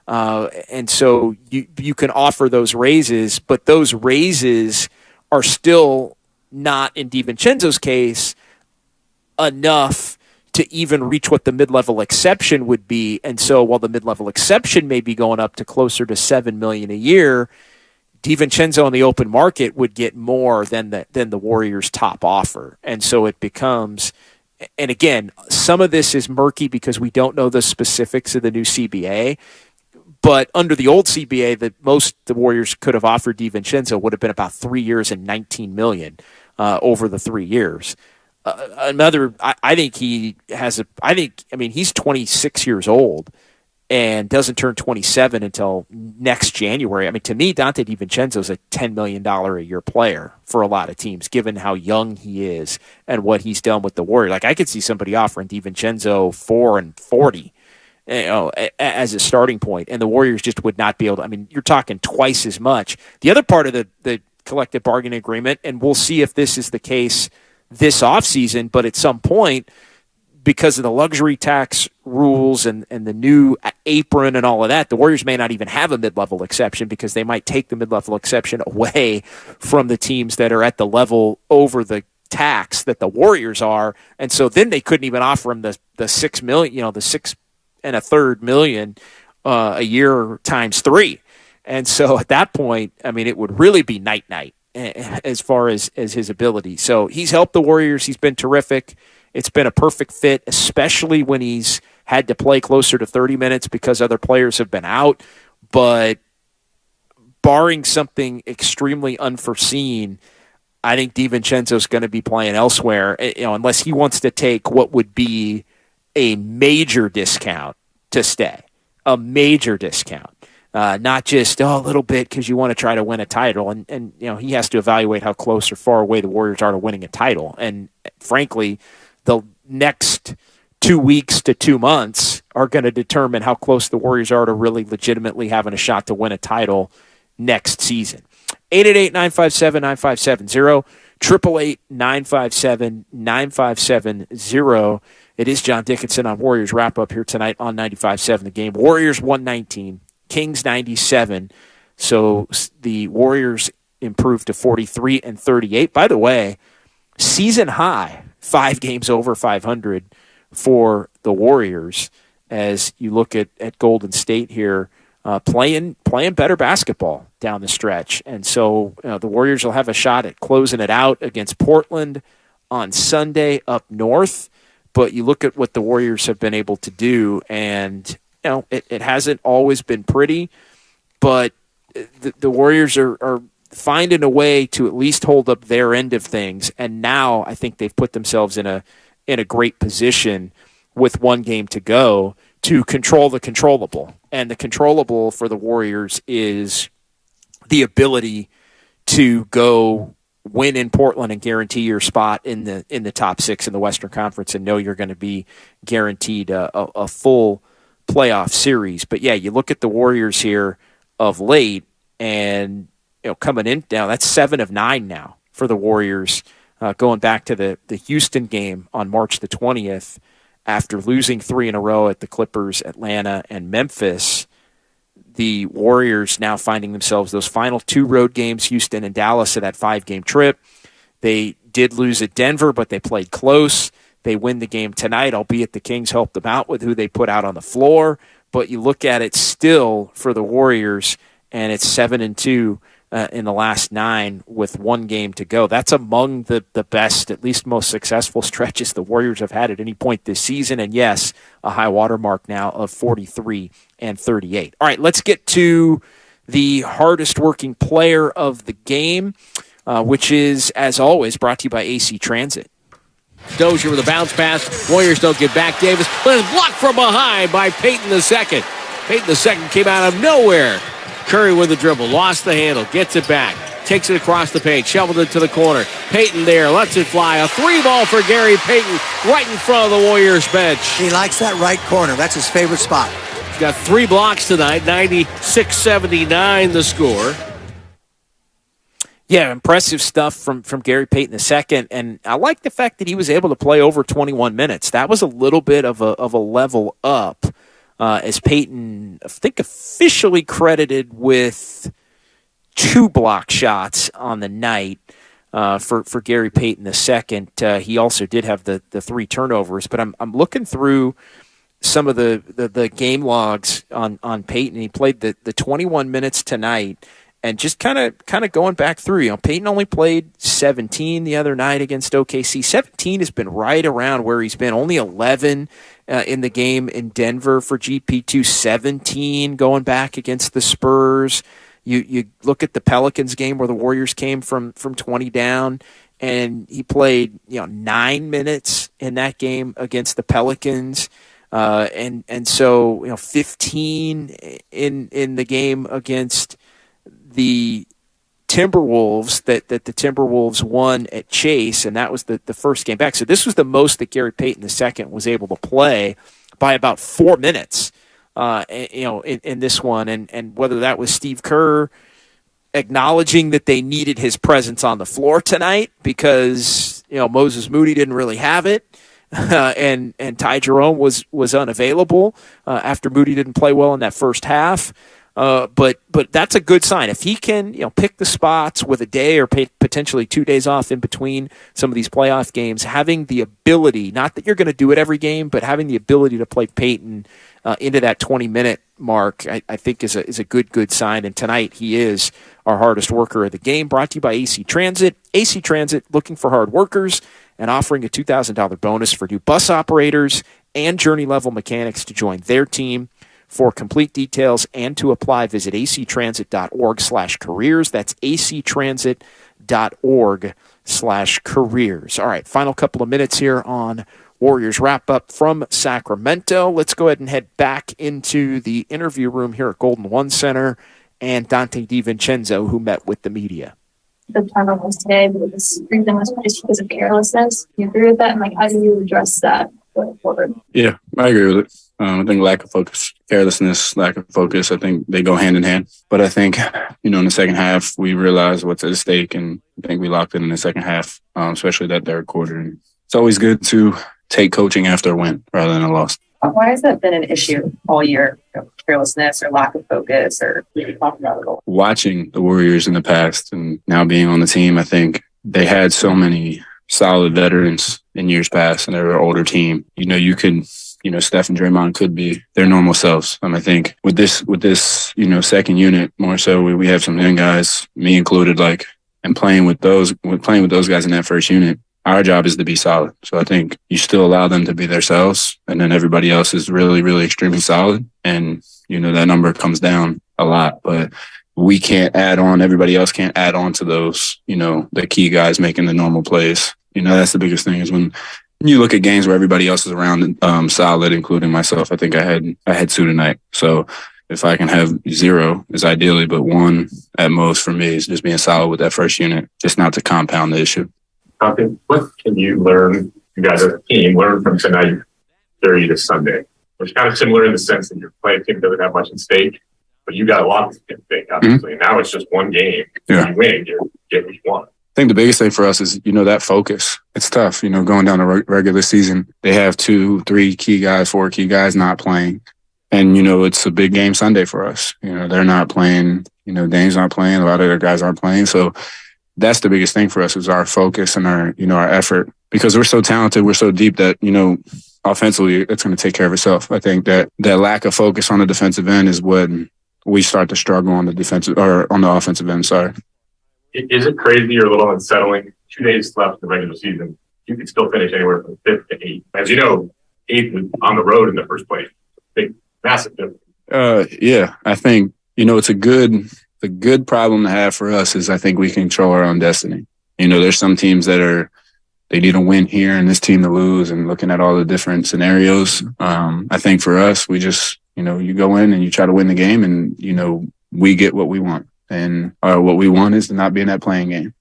And so you can offer those raises, but those raises are still not, in DiVincenzo's case, enough to even reach what the mid-level exception would be. And so while the mid-level exception may be going up to closer to $7 million a year, DiVincenzo on the open market would get more than the Warriors' top offer. And so it becomes, and again, some of this is murky because we don't know the specifics of the new CBA. But under the old CBA, the Warriors could have offered DiVincenzo would have been about 3 years and $19 million over the 3 years. I think he's 26 years old and doesn't turn 27 until next January. I mean, to me, Dante DiVincenzo is a $10 million a year player for a lot of teams, given how young he is and what he's done with the Warriors. Like, I could see somebody offering DiVincenzo $4 and $40. As a starting point, and the Warriors just would not be able to. I mean, you're talking twice as much. The other part of the collective bargaining agreement, and we'll see if this is the case this offseason, but at some point, because of the luxury tax rules and the new apron and all of that, the Warriors may not even have a mid-level exception because they might take the mid-level exception away from the teams that are at the level over the tax that the Warriors are, and so then they couldn't even offer them the $6 million, the $6.33 million a year times 3. And so at that point, I mean, it would really be night-night as far as his ability. So he's helped the Warriors. He's been terrific. It's been a perfect fit, especially when he's had to play closer to 30 minutes because other players have been out. But barring something extremely unforeseen, I think DiVincenzo's going to be playing elsewhere, unless he wants to take what would be a major discount to stay. A major discount. Not just a little bit because you want to try to win a title. And he has to evaluate how close or far away the Warriors are to winning a title. And frankly, the next 2 weeks to 2 months are going to determine how close the Warriors are to really legitimately having a shot to win a title next season. 888-957-9570, 888-957-9570. It is John Dickinson on Warriors Wrap-Up here tonight on 95.7 The Game. Warriors 119, Kings 97. So the Warriors improved to 43-38. By the way, season high, 5 games over 500 for the Warriors as you look at Golden State here. Playing better basketball down the stretch. And so the Warriors will have a shot at closing it out against Portland on Sunday up north. But you look at what the Warriors have been able to do, and it hasn't always been pretty, but the Warriors are finding a way to at least hold up their end of things. And now I think they've put themselves in a great position with 1 game to go to control the controllable. And the controllable for the Warriors is the ability to go win in Portland and guarantee your spot in the top 6 in the Western Conference and know you're going to be guaranteed a full playoff series. But yeah, you look at the Warriors here of late and coming in now, that's 7 of 9 now for the Warriors, going back to the Houston game on March the 20th. After losing 3 in a row at the Clippers, Atlanta, and Memphis, the Warriors now finding themselves those final 2 road games, Houston and Dallas, of that 5-game trip. They did lose at Denver, but they played close. They win the game tonight, albeit the Kings helped them out with who they put out on the floor. But you look at it still for the Warriors, and it's 7-2 in the last 9 with 1 game to go. That's among the best, at least most successful stretches the Warriors have had at any point this season. And yes, a high water mark now of 43-38. All right, let's get to the hardest working player of the game, which is, as always, brought to you by AC Transit.
Dozier with a bounce pass. Warriors don't get back. Davis, but it's blocked from behind by Payton II. Payton II came out of nowhere. Curry with the dribble, lost the handle, gets it back, takes it across the paint, shoveled it to the corner. Payton there, lets it fly. A 3-ball for Gary Payton right in front of the Warriors bench.
He likes that right corner. That's his favorite spot.
He's got 3 blocks tonight, 96-79 the score.
Yeah, impressive stuff from Gary Payton II, and I like the fact that he was able to play over 21 minutes. That was a little bit of a level up. As Payton, I think, officially credited with 2 block shots on the night for Gary Payton II. He also did have the 3 turnovers, but I'm looking through some of the game logs on Payton. He played the 21 minutes tonight, and just kind of going back through. Payton only played 17 the other night against OKC. 17 has been right around where he's been. Only 11 in the game in Denver for GP2. 17 going back against the Spurs. You look at the Pelicans game where the Warriors came from 20 down, and he played 9 minutes in that game against the Pelicans. And so 15 in the game against the Timberwolves that the Timberwolves won at Chase, and that was the first game back. So this was the most that Gary Payton II was able to play by about 4 minutes, in this one. And whether that was Steve Kerr acknowledging that they needed his presence on the floor tonight because Moses Moody didn't really have it, and Ty Jerome was unavailable after Moody didn't play well in that first half. But that's a good sign. If he can, pick the spots with a day or potentially 2 days off in between some of these playoff games, having the ability, not that you're going to do it every game, but having the ability to play Payton into that 20-minute mark, I think is a good sign. And tonight he is our hardest worker of the game. Brought to you by AC Transit. AC Transit, looking for hard workers and offering a $2,000 bonus for new bus operators and journey-level mechanics to join their team. For complete details and to apply, visit actransit.org/careers. That's actransit.org/careers. All right, final couple of minutes here on Warriors wrap-up from Sacramento. Let's go ahead and head back into the interview room here at Golden One Center and Dante DiVincenzo, who met with the media.
The problem was today, but this reason was just because of carelessness. Do you agree with that? And how do you address that going forward?
Yeah, I agree with it. I think lack of focus, carelessness, lack of focus, I think they go hand in hand. But I think, in the second half, we realized what's at stake, and I think we locked in the second half, especially that third quarter. And it's always good to take coaching after a win rather than a loss.
Why has that been an issue all year? Carelessness or lack of focus, or we talk about it all?
Watching the Warriors in the past and now being on the team, I think they had so many solid veterans in years past, and they were an older team. You could, Steph and Draymond could be their normal selves. I think with this, second unit more so, we have some young guys, me included, and playing with those guys in that first unit. Our job is to be solid. So I think you still allow them to be themselves, and then everybody else is really, really extremely solid. And, that number comes down a lot, but we can't add on. Everybody else can't add on to those, the key guys making the normal plays. That's the biggest thing is when you look at games where everybody else is around solid, including myself. I think I had 2 tonight. So if I can have 0 is ideally, but 1 at most for me is just being solid with that first unit, just not to compound the issue.
What can you learn, you guys as a team, learn from tonight, Thursday to Sunday? It's kind of similar in the sense that your playing team doesn't have much at stake, but you got a lot at stake, obviously. Mm-hmm. Now it's just one game. Yeah. You win, you get what you want.
I think the biggest thing for us is, that focus. It's tough, going down the regular season. They have 2, 3 key guys, 4 key guys not playing. And, it's a big game Sunday for us. They're not playing, Dame's not playing, a lot of other guys aren't playing. So that's the biggest thing for us is our focus and our effort, because we're so talented, we're so deep that, offensively, it's going to take care of itself. I think that lack of focus on the defensive end is when we start to struggle on the defensive or on the offensive end. Sorry.
Is it crazy or a little unsettling? 2 days left in the regular season. You could still finish anywhere from 5th to 8th. As you know, 8th was on the road in the first place. Big, massive difference.
Yeah, I think, it's a good problem to have for us is I think we control our own destiny. There's some teams that they need a win here and this team to lose, and looking at all the different scenarios. I think for us, we just, you go in and you try to win the game, and, we get what we want. And what we want is to not be in that playing game.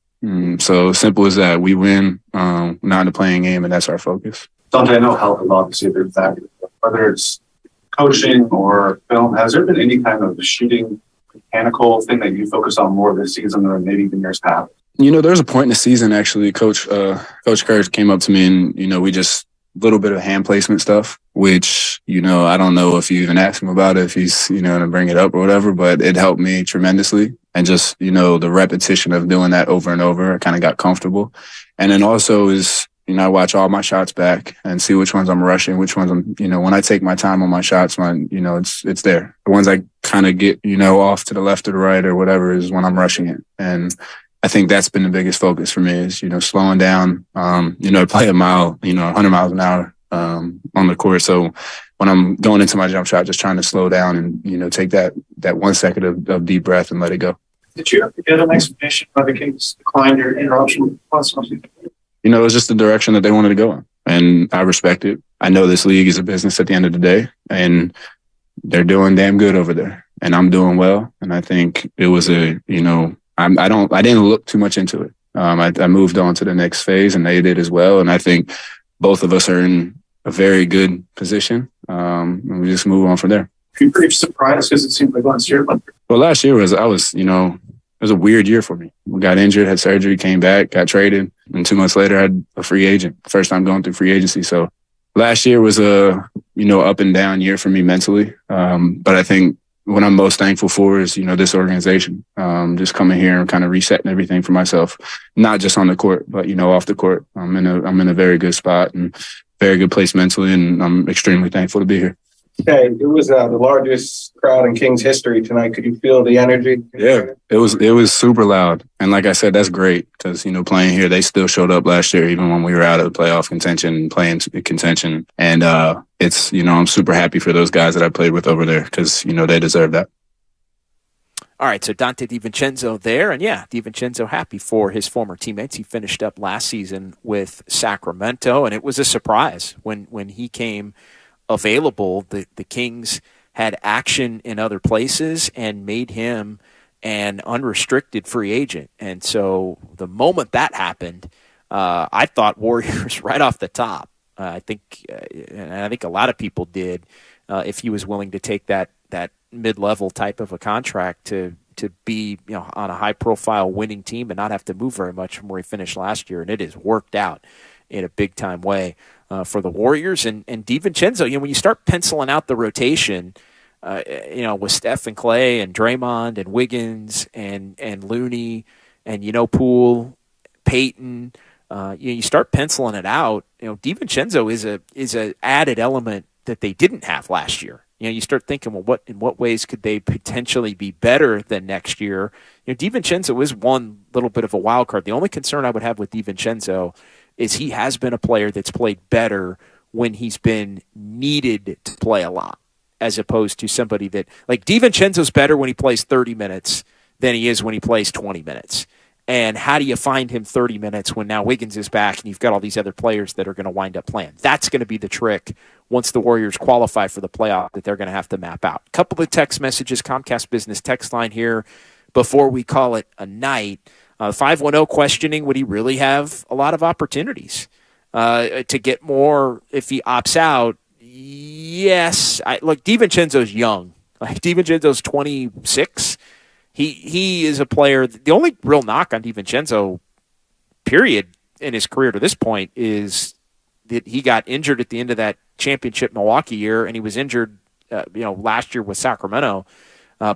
So simple as that. We win, not in the playing game, and that's our focus.
Dante, I know health is obviously a big factor. Whether it's coaching or film, has there been any kind of shooting mechanical thing that you focus on more this season than maybe even years past?
There's a point in the season, actually, Coach Kerr came up to me and, we just little bit of hand placement stuff, which, I don't know if you even ask him about it, if he's, going to bring it up or whatever, but it helped me tremendously. And just, the repetition of doing that over and over, I kind of got comfortable. And then also is, I watch all my shots back and see which ones I'm rushing, which ones I'm, when I take my time on my shots, it's there. The ones I kind of get, off to the left or the right or whatever is when I'm rushing it. And I think that's been the biggest focus for me is, slowing down, play a mile, 100 miles an hour on the court. So when I'm going into my jump shot, just trying to slow down and, take that 1 second of deep breath and let it go.
Did you have to get an explanation why the Kings declined your interruption?
It was just the direction that they wanted to go in. And I respect it. I know this league is a business at the end of the day, and they're doing damn good over there. And I'm doing well. And I think it was I didn't look too much into it. I moved on to the next phase, and they did as well. And I think both of us are in a very good position. And we just move on from there.
You're pretty surprised because it seemed like last year.
Well, last year it was a weird year for me. I got injured, had surgery, came back, got traded. And 2 months later, I had a free agent. First time going through free agency. So last year was a, up and down year for me mentally. But I think what I'm most thankful for is, this organization, just coming here and kind of resetting everything for myself, not just on the court, but, off the court. I'm in a very good spot and very good place mentally. And I'm extremely thankful to be here.
Hey, it was the largest crowd in Kings history tonight. Could you feel the energy?
Yeah, it was super loud. And like I said, that's great because, playing here, they still showed up last year, even when we were out of the playoff contention and playing contention. And it's, I'm super happy for those guys that I played with over there because, they deserve that.
All right, so Dante DiVincenzo there. And yeah, DiVincenzo happy for his former teammates. He finished up last season with Sacramento, and it was a surprise when he came available. The Kings had action in other places and made him an unrestricted free agent. And so the moment that happened, I thought Warriors right off the top. I think a lot of people did. If he was willing to take that mid-level type of a contract to be on a high-profile winning team and not have to move very much from where he finished last year, and it has worked out in a big-time way for the Warriors. And DiVincenzo, when you start penciling out the rotation, with Steph and Clay and Draymond and Wiggins and Looney and Poole, Peyton, you start penciling it out. DiVincenzo is a added element that they didn't have last year. You start thinking, well, in what ways could they potentially be better than next year? DiVincenzo is one little bit of a wild card. The only concern I would have with DiVincenzo is he has been a player that's played better when he's been needed to play a lot, as opposed to somebody that, like, DiVincenzo's better when he plays 30 minutes than he is when he plays 20 minutes. And how do you find him 30 minutes when now Wiggins is back and you've got all these other players that are going to wind up playing? That's going to be the trick once the Warriors qualify for the playoff that they're going to have to map out. A couple of text messages, Comcast Business text line here before we call it a night. 510 questioning, would he really have a lot of opportunities to get more if he opts out? Yes. Look, DiVincenzo's young. Like, DiVincenzo's 26. He is a player. The only real knock on DiVincenzo, period, in his career to this point is that he got injured at the end of that championship Milwaukee year, and he was injured, last year with Sacramento,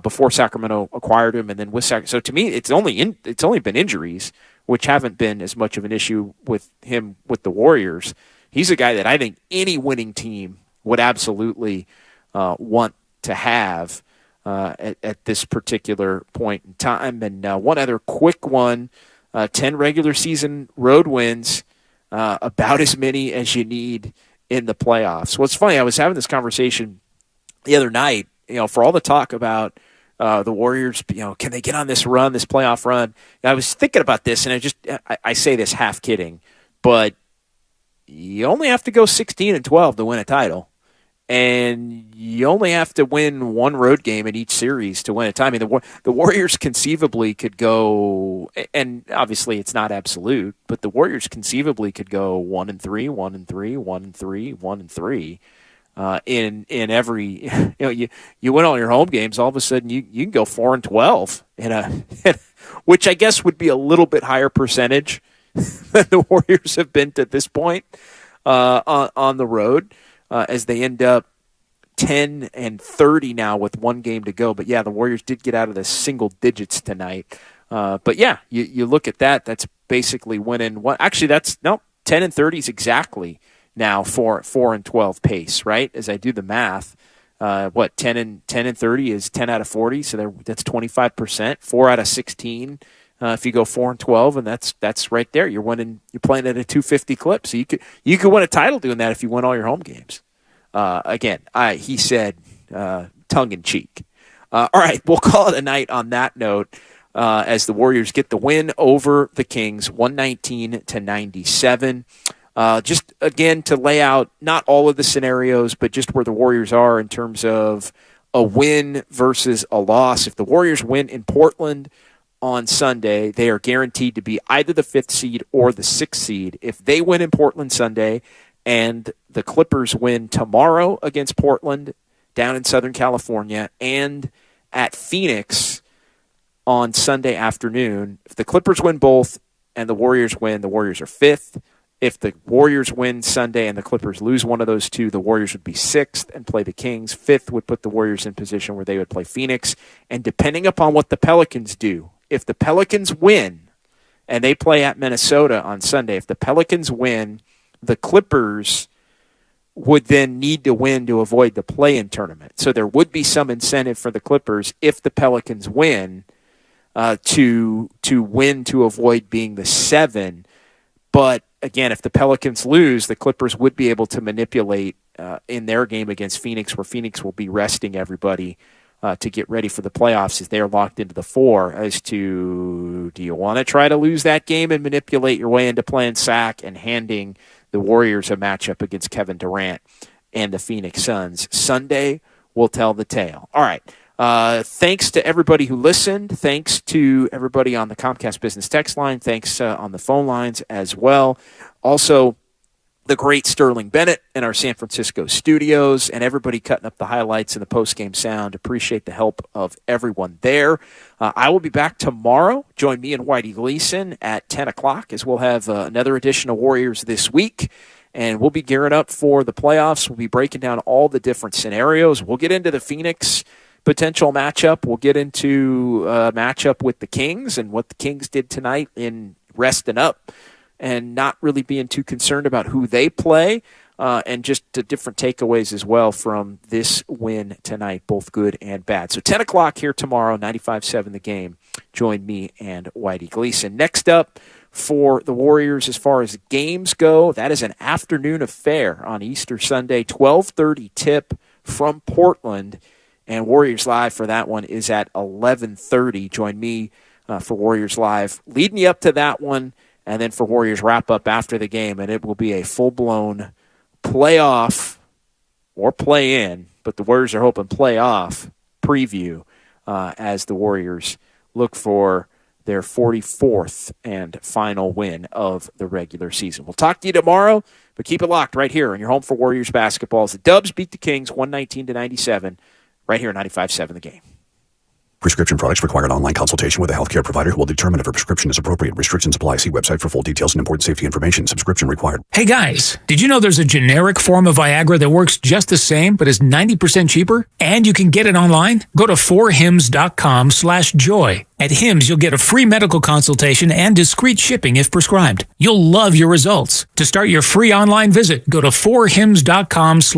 before Sacramento acquired him, and then with Sacramento. So to me, it's only been injuries, which haven't been as much of an issue with him with the Warriors. He's a guy that I think any winning team would absolutely want to have. At this particular point in time. And one other quick one, 10 regular season road wins, about as many as you need in the playoffs. Well, it's funny, I was having this conversation the other night, for all the talk about the Warriors, can they get on this run, this playoff run? I was thinking about this, and I say this half kidding, but you only have to go 16-12 to win a title. And you only have to win one road game in each series to win a title. I mean, the Warriors conceivably could go, and obviously it's not absolute, but the Warriors conceivably could go 1-3, 1-3, 1-3, 1-3 in every. You win all your home games, all of a sudden you can go 4-12 which I guess would be a little bit higher percentage than the Warriors have been to this point on the road. As they end up 10-30 now with one game to go. But, yeah, the Warriors did get out of the single digits tonight. But, yeah, you look at that. That's basically winning. Actually, 10-30 is exactly now for 4-12 pace, right? As I do the math, 10-30 is 10 out of 40. So that's 25%, 4 out of 16. If you go 4-12, and that's right there. You're winning. You're playing at a 250 clip, so you could win a title doing that if you win all your home games. Again, he said tongue in cheek. All right, we'll call it a night on that note as the Warriors get the win over the Kings, 119-97. Just again to lay out not all of the scenarios, but just where the Warriors are in terms of a win versus a loss. If the Warriors win in Portland on Sunday, they are guaranteed to be either the 5th seed or the 6th seed. If they win in Portland Sunday and the Clippers win tomorrow against Portland down in Southern California and at Phoenix on Sunday afternoon, if the Clippers win both and the Warriors win, the Warriors are 5th. If the Warriors win Sunday and the Clippers lose one of those two, the Warriors would be 6th and play the Kings. 5th would put the Warriors in position where they would play Phoenix. And depending upon what the Pelicans do, if the Pelicans win and they play at Minnesota on Sunday, if the Pelicans win, the Clippers would then need to win to avoid the play-in tournament. So there would be some incentive for the Clippers if the Pelicans win to win to avoid being the 7. But again, if the Pelicans lose, the Clippers would be able to manipulate in their game against Phoenix, where Phoenix will be resting everybody to get ready for the playoffs as they're locked into the 4 as to, do you want to try to lose that game and manipulate your way into playing Sac and handing the Warriors a matchup against Kevin Durant and the Phoenix Suns? Sunday will tell the tale. All right. Thanks to everybody who listened. Thanks to everybody on the Comcast Business text line. Thanks on the phone lines as well. Also, the great Sterling Bennett in our San Francisco studios, and everybody cutting up the highlights and the post-game sound. Appreciate the help of everyone there. I will be back tomorrow. Join me and Whitey Gleason at 10 o'clock as we'll have another edition of Warriors This Week, and we'll be gearing up for the playoffs. We'll be breaking down all the different scenarios. We'll get into the Phoenix potential matchup. We'll get into a matchup with the Kings and what the Kings did tonight in resting up and not really being too concerned about who they play, and just the different takeaways as well from this win tonight, both good and bad. So 10 o'clock here tomorrow, 95.7 The Game. Join me and Whitey Gleason. Next up for the Warriors as far as games go, that is an afternoon affair on Easter Sunday, 12:30 tip from Portland, and Warriors Live for that one is at 11:30. Join me for Warriors Live leading you up to that one, and then for Warriors wrap-up after the game, and it will be a full-blown playoff or play-in, but the Warriors are hoping playoff preview as the Warriors look for their 44th and final win of the regular season. We'll talk to you tomorrow, but keep it locked right here on your home for Warriors basketball as the Dubs beat the Kings 119-97 right here at 95.7 The Game.
Prescription products require an online consultation with a healthcare provider who will determine if a prescription is appropriate. Restrictions apply. See website for full details and important safety information. Subscription required.
Hey guys, did you know there's a generic form of Viagra that works just the same but is 90% cheaper? And you can get it online? Go to 4hims.com/joy. At Hims, you'll get a free medical consultation and discreet shipping if prescribed. You'll love your results. To start your free online visit, go to 4hims.com/joy.